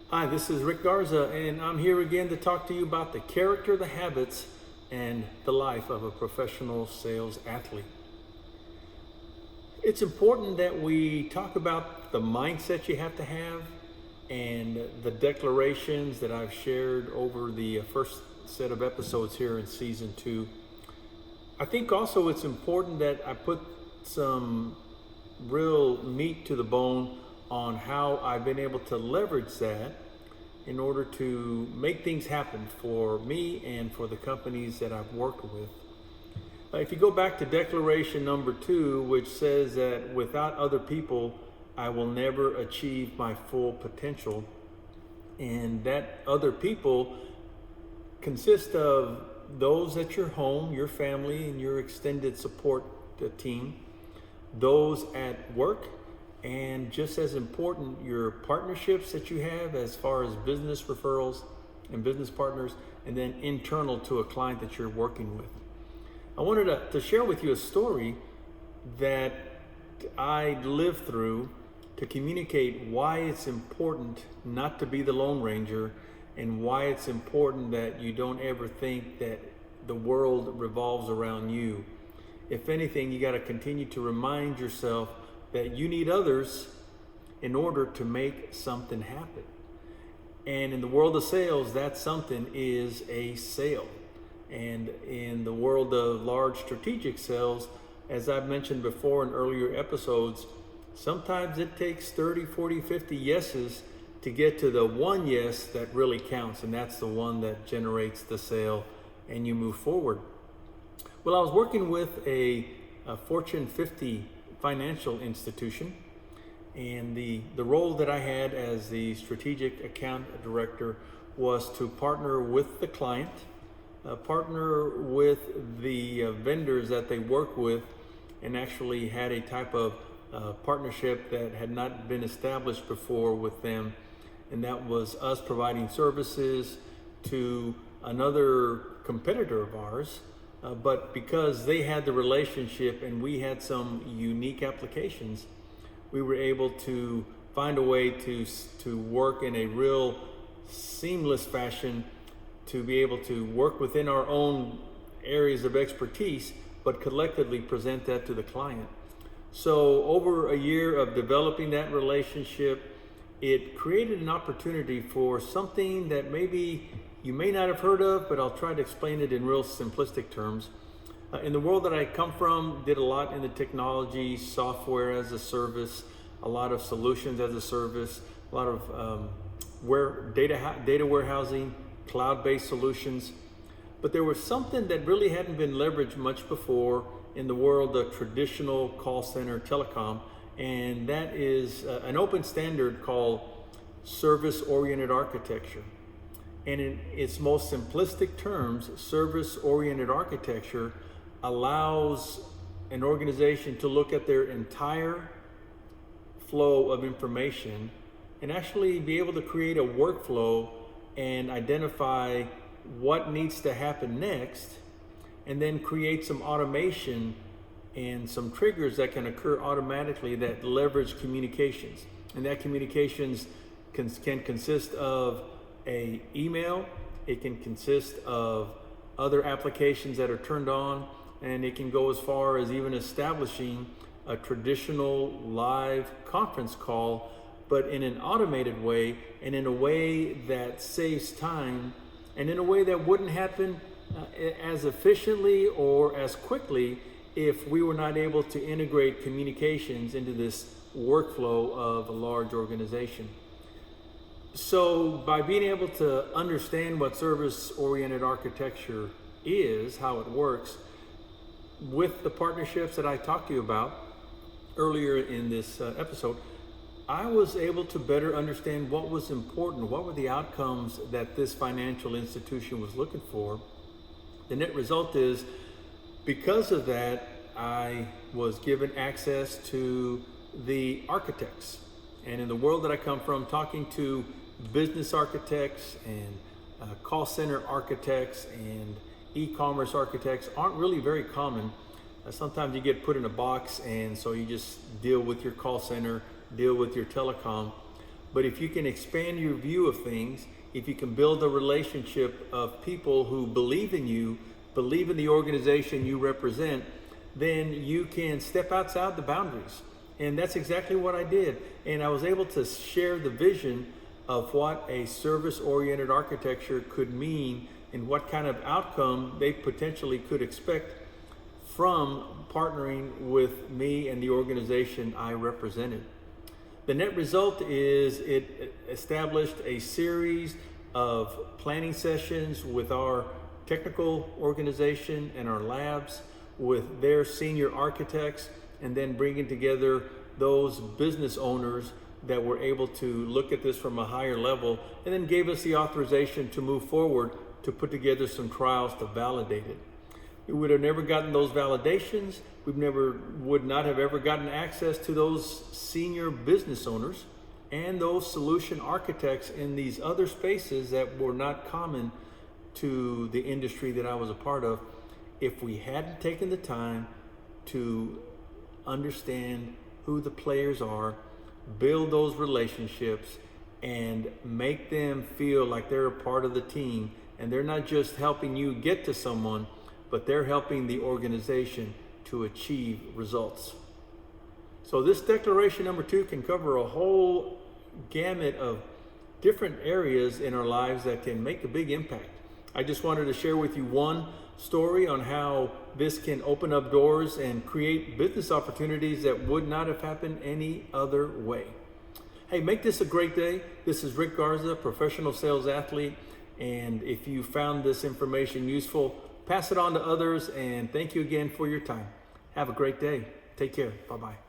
Hi, this is Rick Garza, and I'm here again to talk to you about the character, the habits, and the life of a professional sales athlete. It's important that we talk about the mindset you have to have and the declarations that I've shared over the first set of episodes here in season 2. I think also it's important that I put some real meat to the bone on how I've been able to leverage that in order to make things happen for me and for the companies that I've worked with. If you go back to declaration number 2, which says that without other people, I will never achieve my full potential. And that other people consist of those at your home, your family, and your extended support team, those at work, and just as important, your partnerships that you have as far as business referrals and business partners, and then internal to a client that you're working with. I wanted to share with you a story that I lived through to communicate why it's important not to be the Lone Ranger and why it's important that you don't ever think that the world revolves around you. If anything, you got to continue to remind yourself that you need others in order to make something happen. And in the world of sales, that something is a sale. And in the world of large strategic sales, as I've mentioned before in earlier episodes, sometimes it takes 30, 40, 50 yeses to get to the one yes that really counts, and that's the one that generates the sale and you move forward. Well, I was working with a Fortune 50 financial institution, and the role that I had as the strategic account director was to partner with the client, partner with the vendors that they work with, and actually had a type of partnership that had not been established before with them, and that was us providing services to another competitor of ours, but because they had the relationship and we had some unique applications, we were able to find a way to work in a real seamless fashion to be able to work within our own areas of expertise, but collectively present that to the client. So over a year of developing that relationship, it created an opportunity for something that maybe you may not have heard of, but I'll try to explain it in real simplistic terms. In the world that I come from, did a lot in the technology, software as a service, a lot of solutions as a service, a lot of data warehousing, cloud-based solutions. But there was something that really hadn't been leveraged much before in the world of traditional call center telecom, and that is an open standard called service-oriented architecture. And in its most simplistic terms, service-oriented architecture allows an organization to look at their entire flow of information and actually be able to create a workflow and identify what needs to happen next, and then create some automation and some triggers that can occur automatically that leverage communications. And that communications can consist of a email, it can consist of other applications that are turned on, and it can go as far as even establishing a traditional live conference call, but in an automated way and in a way that saves time and in a way that wouldn't happen as efficiently or as quickly if we were not able to integrate communications into this workflow of a large organization. So by being able to understand what service-oriented architecture is, how it works, with the partnerships that I talked to you about earlier in this episode, I was able to better understand what was important, what were the outcomes that this financial institution was looking for. The net result is, because of that, I was given access to the architects. And in the world that I come from, talking to business architects and call center architects and e-commerce architects aren't really very common. Sometimes you get put in a box, and so you just deal with your call center, deal with your telecom. But if you can expand your view of things, if you can build a relationship of people who believe in you, believe in the organization you represent, then you can step outside the boundaries. And that's exactly what I did. And I was able to share the vision of what a service-oriented architecture could mean and what kind of outcome they potentially could expect from partnering with me and the organization I represented. The net result is it established a series of planning sessions with our technical organization and our labs, with their senior architects, and then bringing together those business owners that were able to look at this from a higher level, and then gave us the authorization to move forward to put together some trials to validate it. We would have never gotten those validations. Would not have ever gotten access to those senior business owners and those solution architects in these other spaces that were not common to the industry that I was a part of, if we hadn't taken the time to understand who the players are, build those relationships, and make them feel like they're a part of the team, and they're not just helping you get to someone, but they're helping the organization to achieve results. So this declaration number 2 can cover a whole gamut of different areas in our lives that can make a big impact. I just wanted to share with you one story on how this can open up doors and create business opportunities that would not have happened any other way. Hey, make this a great day. This is Rick Garza, professional sales athlete. And if you found this information useful, pass it on to others. And thank you again for your time. Have a great day. Take care. Bye-bye.